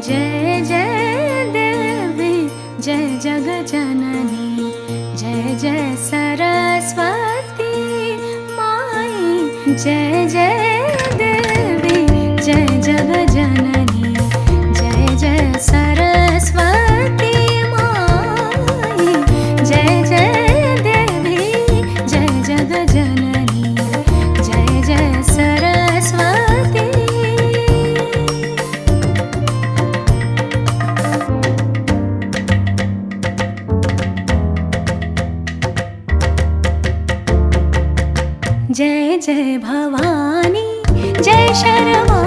जय जय देवी जय जगजननी जय जय सरस्वती माई जय जय देवी जय जगजननी जय जय सरस्वती माई जय जय देवी जय जगजननी जय जय सरस्वती। जय जय भवानी जय शर्मा